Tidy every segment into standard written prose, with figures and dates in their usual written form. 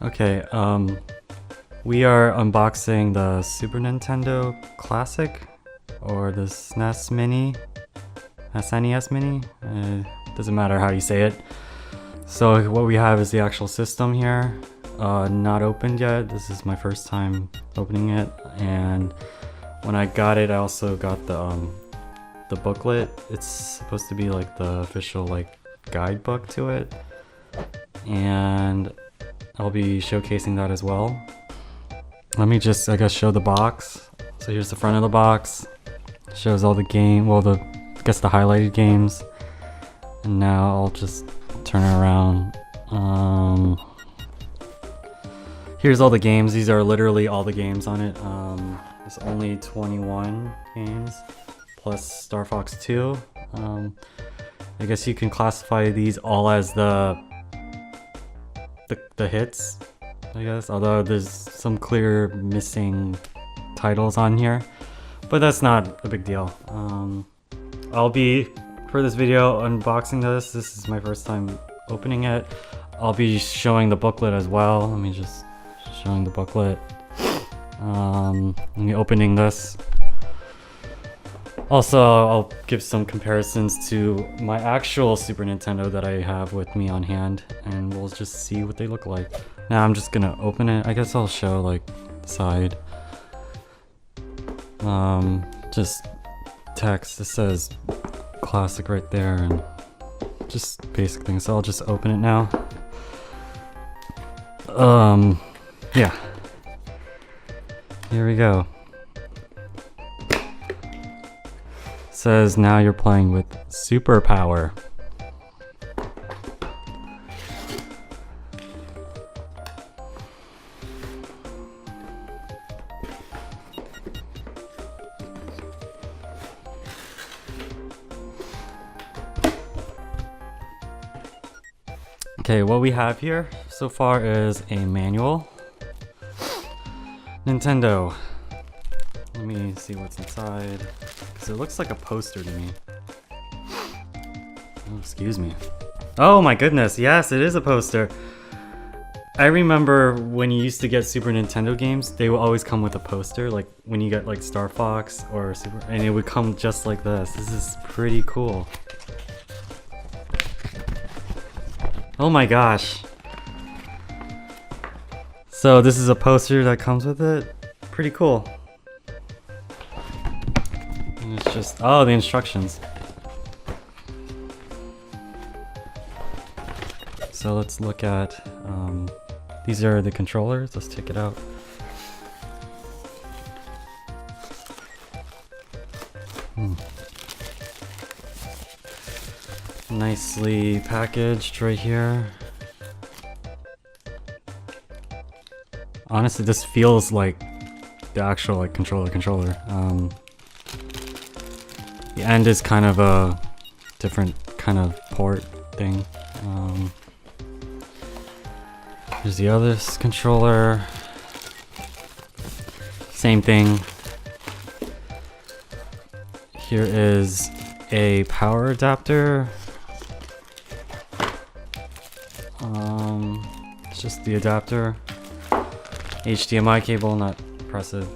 Okay, we are unboxing the Super Nintendo Classic, or the SNES Mini, SNES Mini, doesn't matter how you say it. So what we have is the actual system here, not opened yet. This is my first time opening it, and when I got it, I also got the booklet. It's supposed to be like the official guidebook to it, and I'll be showcasing that as well. Let me just, I guess, show the box. So here's the front of the box. Shows all the game, well, I guess the highlighted games. And now I'll just turn it around. Here's all the games. These are literally all the games on it. There's only 21 games plus Star Fox 2. I guess you can classify these all as the hits, I guess, although there's some clear missing titles on here, but that's not a big deal. I'll be, for this video, unboxing this. This is my first time opening it. I'll be showing the booklet as well. Let me just showing the booklet. Let me opening this. Also, I'll give some comparisons to my actual Super Nintendo that I have with me on hand, and we'll just see what they look like. Now I'm just gonna open it. I guess I'll show like the side. Just text. It says classic right there, and just basic things. So I'll just open it now. Yeah. Here we go. Says now you're playing with superpower. Okay, what we have here so far is a manual. Nintendo. Let me see what's inside, because it looks like a poster to me. Oh, excuse me. Oh my goodness, yes, it is a poster. I remember when you used to get Super Nintendo games, they would always come with a poster, like when you get like Star Fox or Super, and it would come just like this. This is pretty cool. Oh my gosh. So this is a poster that comes with it. Pretty cool. And it's just, oh, the instructions. So let's look at, these are the controllers. Let's check it out. Nicely packaged right here. Honestly, this feels like the actual controller. The end is kind of a different kind of port thing. Here's the other controller. Same thing. Here is a power adapter. It's just the adapter. HDMI cable, not impressive.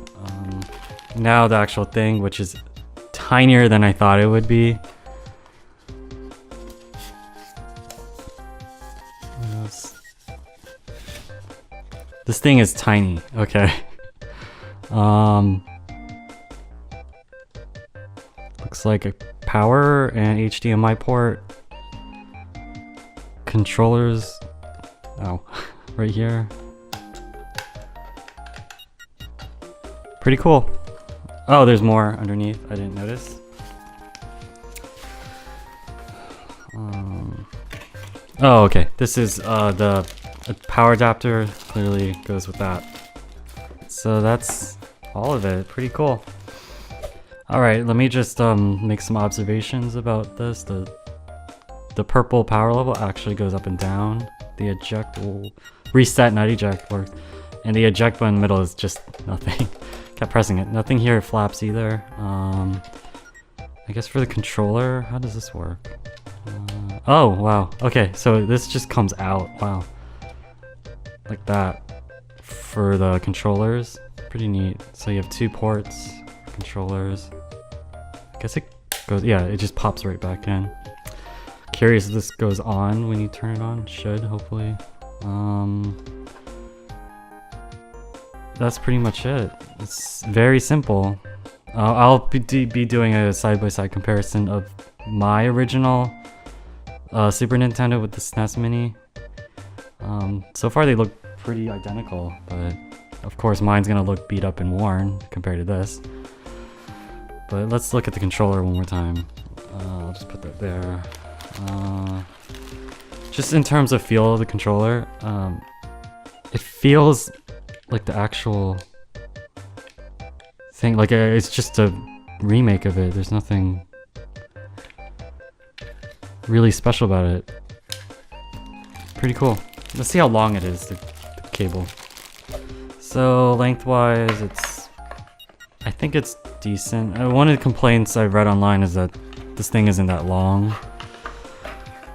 Now the actual thing, which is tinier than I thought it would be. This thing is tiny, okay. Looks like a power and HDMI port. Controllers, oh, right here. Pretty cool. Oh, there's more underneath. I didn't notice. Oh, okay. This is the power adapter. Clearly goes with that. So that's all of it. Pretty cool. All right, let me just make some observations about this. The purple power level actually goes up and down. The eject will reset, not eject, works. And the eject button in the middle is just nothing. Kept pressing it. Nothing here flaps either. I guess for the controller, how does this work? Oh, wow. Okay, so this just comes out. Wow. like that for the controllers. Pretty neat. So you have 2 ports for controllers. I guess it goes, yeah, it just pops right back in. Curious if this goes on when you turn it on. Should, hopefully. That's pretty much it. It's very simple. I'll be doing a side-by-side comparison of my original Super Nintendo with the SNES Mini. So far they look pretty identical, but of course mine's gonna look beat up and worn compared to this. But let's look at the controller one more time. I'll just put that there. Just in terms of feel of the controller, it feels like the actual thing, like it's just a remake of it. There's nothing really special about it. Pretty cool. Let's see how long it is, the cable. So lengthwise, I think it's decent. One of the complaints I've read online is that this thing isn't that long,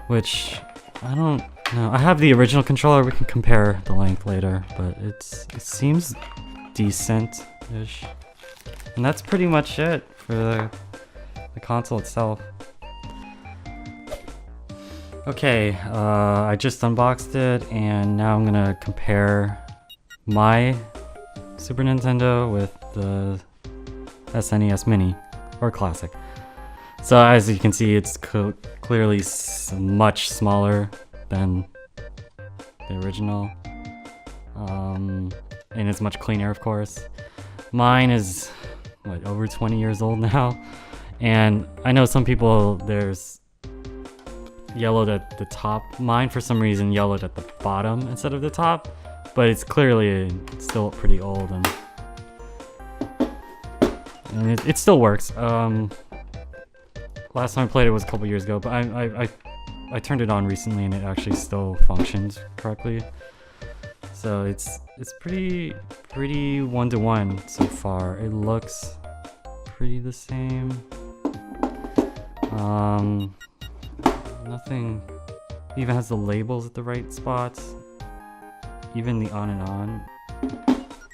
which I don't know. I have the original controller. We can compare the length later, but it seems decent-ish. And that's pretty much it for the console itself. Okay, I just unboxed it, and now I'm gonna compare my Super Nintendo with the SNES Mini, or Classic. So as you can see, it's clearly much smaller than the original, and it's much cleaner, of course. Mine is, what, over 20 years old now, and I know some people, there's yellowed at the top. Mine, for some reason, yellowed at the bottom instead of the top, but it's clearly still pretty old, and it still works. Last time I played it was a couple years ago, but I turned it on recently and it actually still functions correctly. So it's pretty one-to-one so far. It looks pretty the same. Nothing even has the labels at the right spots. Even the on and on.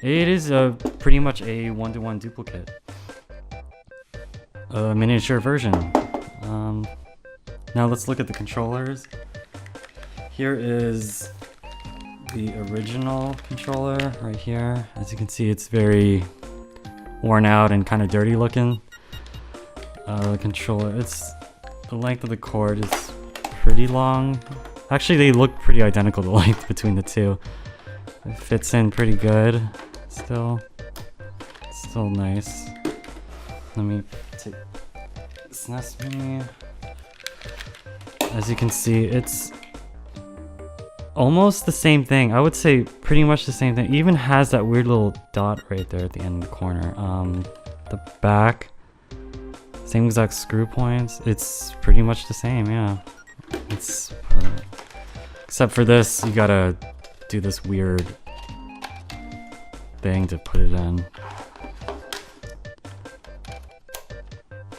It is pretty much a one-to-one duplicate. A miniature version. Now let's look at the controllers. Here is the original controller right here. As you can see, it's very worn out and kind of dirty looking. The controller, the length of the cord is pretty long. Actually, they look pretty identical, the length between the two. It fits in pretty good. Still nice. Let me take SNES Mini. As you can see, it's almost the same thing. I would say pretty much the same thing. It even has that weird little dot right there at the end of the corner. The back, same exact screw points. It's pretty much the same, yeah. It's except for this, you gotta do this weird thing to put it in.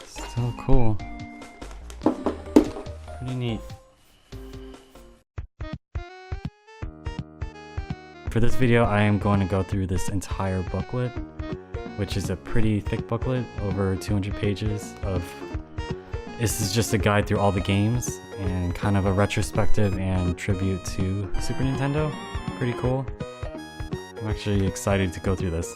Still cool. Pretty neat. For this video, I am going to go through this entire booklet, which is a pretty thick booklet, over 200 pages of... This is just a guide through all the games, and kind of a retrospective and tribute to Super Nintendo. Pretty cool. I'm actually excited to go through this.